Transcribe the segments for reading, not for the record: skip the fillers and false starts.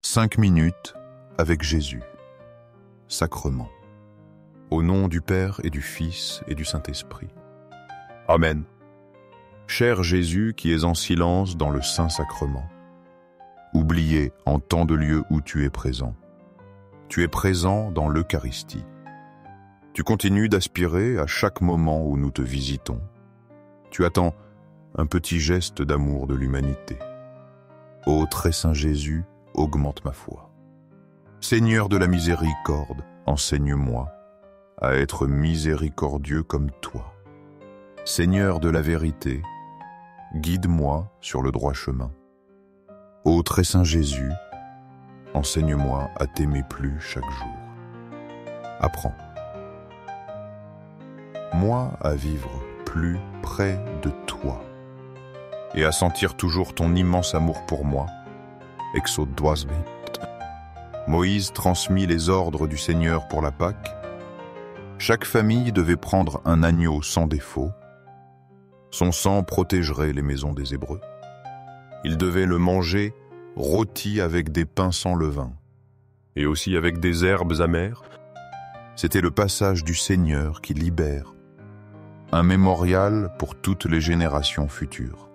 5 minutes avec Jésus. Sacrement. Au nom du Père et du Fils et du Saint-Esprit. Amen. Cher Jésus qui es en silence dans le Saint-Sacrement, oublié en tant de lieux où tu es présent dans l'Eucharistie. Tu continues d'aspirer à chaque moment où nous te visitons. Tu attends un petit geste d'amour de l'humanité. Ô très saint Jésus, augmente ma foi. Seigneur de la miséricorde, enseigne-moi à être miséricordieux comme toi. Seigneur de la vérité, guide-moi sur le droit chemin. Ô très saint Jésus, enseigne-moi à t'aimer plus chaque jour. Apprends. Moi à vivre plus près de toi et à sentir toujours ton immense amour pour moi. Exode 12. Moïse transmit les ordres du Seigneur pour la Pâque. Chaque famille devait prendre un agneau sans défaut. Son sang protégerait les maisons des Hébreux. Ils devaient le manger rôti avec des pains sans levain et aussi avec des herbes amères. C'était le passage du Seigneur qui libère, un mémorial pour toutes les générations futures.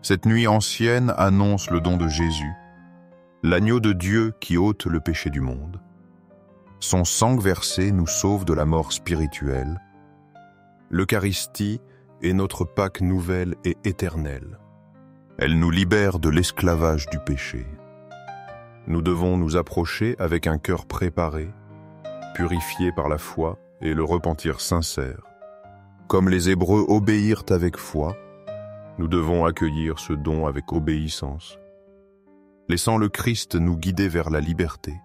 Cette nuit ancienne annonce le don de Jésus, l'agneau de Dieu qui ôte le péché du monde. Son sang versé nous sauve de la mort spirituelle. L'Eucharistie est notre Pâque nouvelle et éternelle. Elle nous libère de l'esclavage du péché. Nous devons nous approcher avec un cœur préparé, purifié par la foi et le repentir sincère. Comme les Hébreux obéirent avec foi, nous devons accueillir ce don avec obéissance, laissant le Christ nous guider vers la liberté,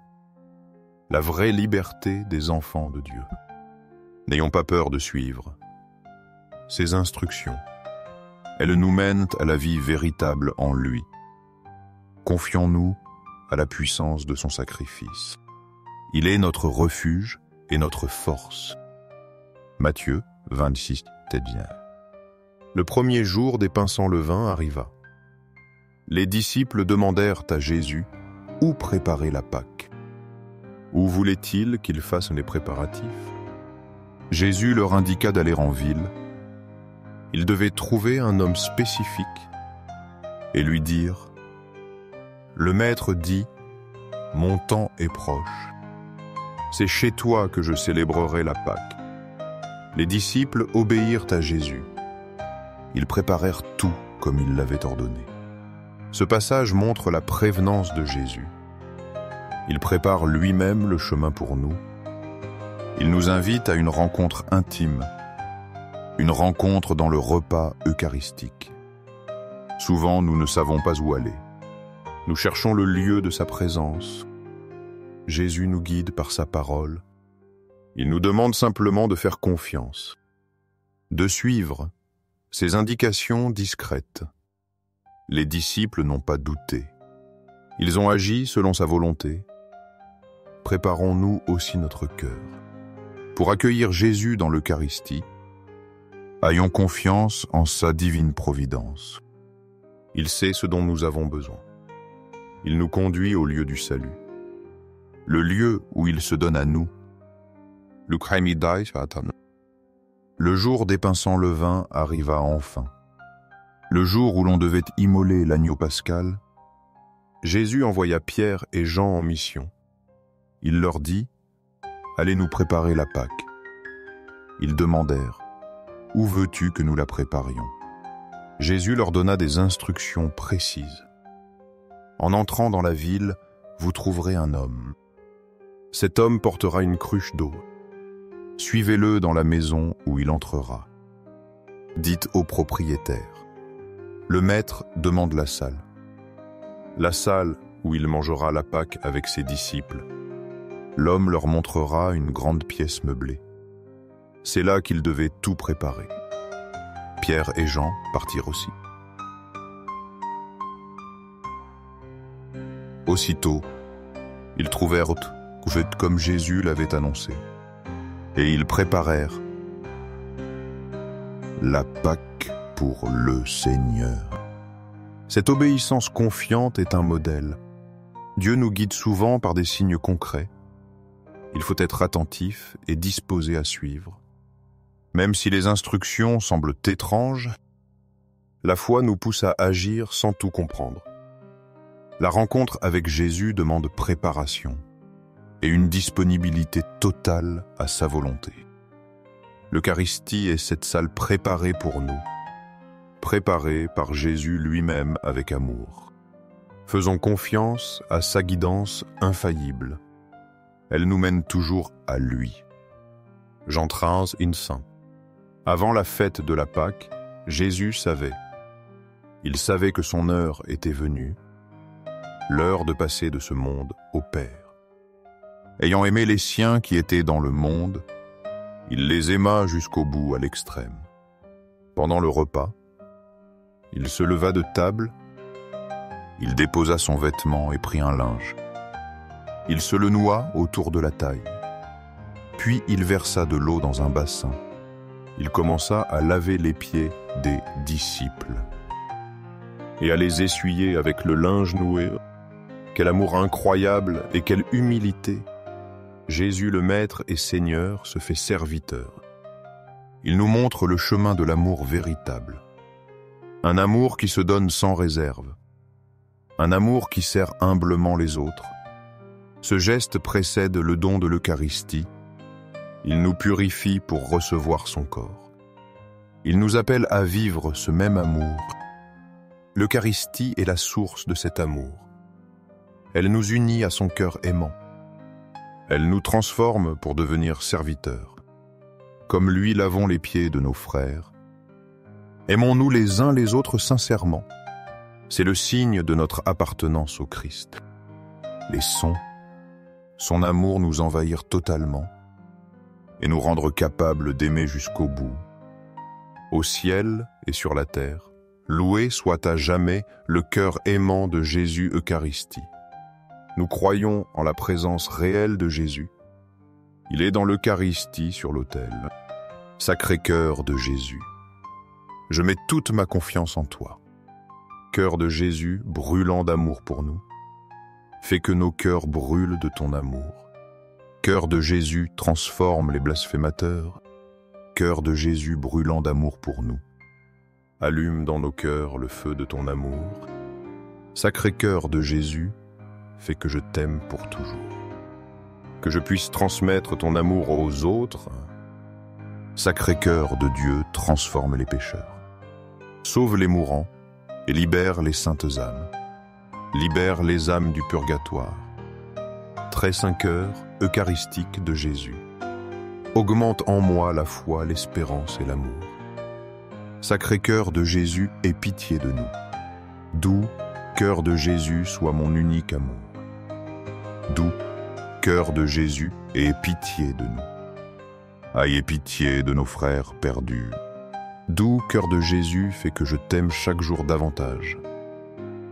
la vraie liberté des enfants de Dieu. N'ayons pas peur de suivre ses instructions. Elles nous mènent à la vie véritable en lui. Confions-nous à la puissance de son sacrifice. Il est notre refuge et notre force. Matthieu 26, bien. Le premier jour des pains sans levain arriva. Les disciples demandèrent à Jésus où préparer la Pâque. Où voulait-il qu'ils fassent les préparatifs? Jésus leur indiqua d'aller en ville. Ils devaient trouver un homme spécifique et lui dire « Le Maître dit, mon temps est proche. C'est chez toi que je célébrerai la Pâque. » Les disciples obéirent à Jésus. Ils préparèrent tout comme il l'avait ordonné. Ce passage montre la prévenance de Jésus. Il prépare lui-même le chemin pour nous. Il nous invite à une rencontre intime, une rencontre dans le repas eucharistique. Souvent, nous ne savons pas où aller. Nous cherchons le lieu de sa présence. Jésus nous guide par sa parole. Il nous demande simplement de faire confiance, de suivre ses indications discrètes. Les disciples n'ont pas douté. Ils ont agi selon sa volonté. Préparons-nous aussi notre cœur. Pour accueillir Jésus dans l'Eucharistie, ayons confiance en sa divine providence. Il sait ce dont nous avons besoin. Il nous conduit au lieu du salut, le lieu où il se donne à nous. Le jour des pains sans levain arriva enfin. Le jour où l'on devait immoler l'agneau pascal, Jésus envoya Pierre et Jean en mission. Il leur dit « Allez nous préparer la Pâque. » Ils demandèrent « Où veux-tu que nous la préparions ?» Jésus leur donna des instructions précises. En entrant dans la ville, vous trouverez un homme. Cet homme portera une cruche d'eau. Suivez-le dans la maison où il entrera. Dites au propriétaire. Le maître demande la salle où il mangera la Pâque avec ses disciples. L'homme leur montrera une grande pièce meublée. C'est là qu'ils devaient tout préparer. Pierre et Jean partirent aussi. Aussitôt, ils trouvèrent tout comme Jésus l'avait annoncé. Et ils préparèrent la Pâque pour le Seigneur. Cette obéissance confiante est un modèle. Dieu nous guide souvent par des signes concrets. Il faut être attentif et disposé à suivre. Même si les instructions semblent étranges, la foi nous pousse à agir sans tout comprendre. La rencontre avec Jésus demande préparation et une disponibilité totale à sa volonté. L'Eucharistie est cette salle préparée pour nous, préparée par Jésus lui-même avec amour. Faisons confiance à sa guidance infaillible. Elle nous mène toujours à lui. Jean 13, Saint. Avant la fête de la Pâque, Jésus savait. Il savait que son heure était venue, l'heure de passer de ce monde au Père. Ayant aimé les siens qui étaient dans le monde, il les aima jusqu'au bout à l'extrême. Pendant le repas, il se leva de table, il déposa son vêtement et prit un linge. Il se le noua autour de la taille. Puis il versa de l'eau dans un bassin. Il commença à laver les pieds des disciples et à les essuyer avec le linge noué. Quel amour incroyable et quelle humilité! Jésus le Maître et Seigneur se fait serviteur. Il nous montre le chemin de l'amour véritable. Un amour qui se donne sans réserve. Un amour qui sert humblement les autres. Ce geste précède le don de l'Eucharistie. Il nous purifie pour recevoir son corps. Il nous appelle à vivre ce même amour. L'Eucharistie est la source de cet amour. Elle nous unit à son cœur aimant. Elle nous transforme pour devenir serviteurs. Comme lui lavons les pieds de nos frères. Aimons-nous les uns les autres sincèrement. C'est le signe de notre appartenance au Christ. Laissons son amour nous envahir totalement et nous rendre capables d'aimer jusqu'au bout. Au ciel et sur la terre, loué soit à jamais le cœur aimant de Jésus Eucharistie. Nous croyons en la présence réelle de Jésus. Il est dans l'Eucharistie sur l'autel. Sacré-Cœur de Jésus, je mets toute ma confiance en toi. Cœur de Jésus, brûlant d'amour pour nous, fais que nos cœurs brûlent de ton amour. Cœur de Jésus, transforme les blasphémateurs. Cœur de Jésus, brûlant d'amour pour nous, allume dans nos cœurs le feu de ton amour. Sacré-Cœur de Jésus, fais que je t'aime pour toujours. Que je puisse transmettre ton amour aux autres. Sacré-Cœur de Dieu, transforme les pécheurs. Sauve les mourants et libère les saintes âmes. Libère les âmes du purgatoire. Très saint cœur eucharistique de Jésus, augmente en moi la foi, l'espérance et l'amour. Sacré cœur de Jésus, aie pitié de nous. Doux cœur de Jésus, sois mon unique amour. Doux cœur de Jésus, aie pitié de nous. Ayez pitié de nos frères perdus. Doux cœur de Jésus, fais que je t'aime chaque jour davantage.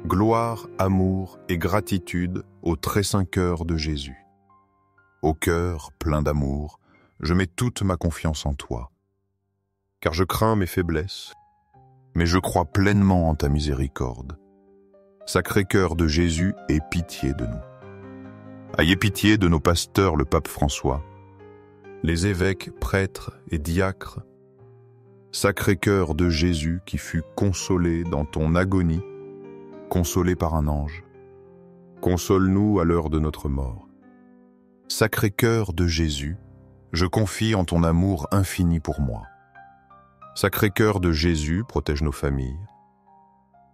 Gloire, amour et gratitude au très saint cœur de Jésus. Au cœur plein d'amour, je mets toute ma confiance en toi. Car je crains mes faiblesses, mais je crois pleinement en ta miséricorde. Sacré cœur de Jésus, aie pitié de nous. Ayez pitié de nos pasteurs, le pape François, les évêques, prêtres et diacres. Sacré cœur de Jésus qui fut consolé dans ton agonie, consolé par un ange. Console-nous à l'heure de notre mort. Sacré cœur de Jésus, je confie en ton amour infini pour moi. Sacré cœur de Jésus, protège nos familles.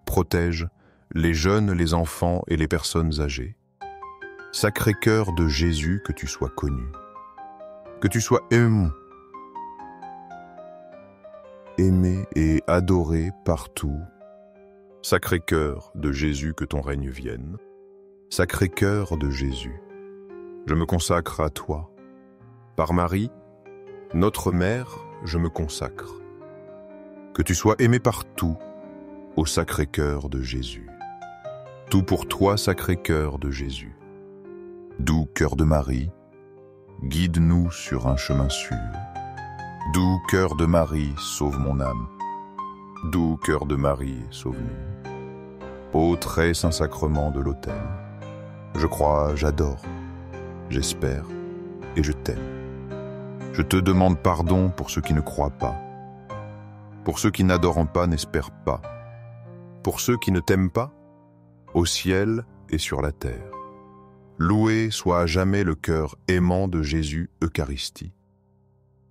Protège les jeunes, les enfants et les personnes âgées. Sacré cœur de Jésus, que tu sois connu. Que tu sois aimé et adoré partout. Sacré cœur de Jésus, que ton règne vienne. Sacré cœur de Jésus, je me consacre à toi. Par Marie, notre mère, je me consacre. Que tu sois aimé partout, au sacré cœur de Jésus. Tout pour toi, sacré cœur de Jésus. Doux cœur de Marie, guide-nous sur un chemin sûr. Doux cœur de Marie, sauve mon âme. Doux cœur de Marie, sauve-nous. Ô très saint sacrement de l'autel, Je crois, j'adore, j'espère et je t'aime. Je te demande pardon pour ceux qui ne croient pas, pour ceux qui n'adorent pas, n'espèrent pas, pour ceux qui ne t'aiment pas, au ciel et sur la terre. Loué soit à jamais le cœur aimant de Jésus Eucharistie.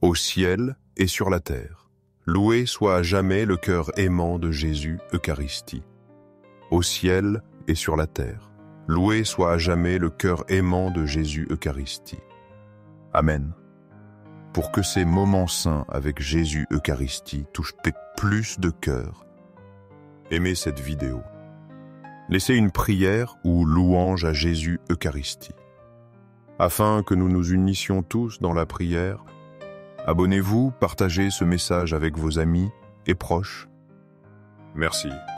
Au ciel et sur la terre. Loué soit à jamais le cœur aimant de Jésus Eucharistie. Au ciel et sur la terre. Loué soit à jamais le cœur aimant de Jésus Eucharistie. Amen. Pour que ces moments saints avec Jésus Eucharistie touchent plus de cœurs, aimez cette vidéo. Laissez une prière ou louange à Jésus Eucharistie. Afin que nous nous unissions tous dans la prière, abonnez-vous, partagez ce message avec vos amis et proches. Merci.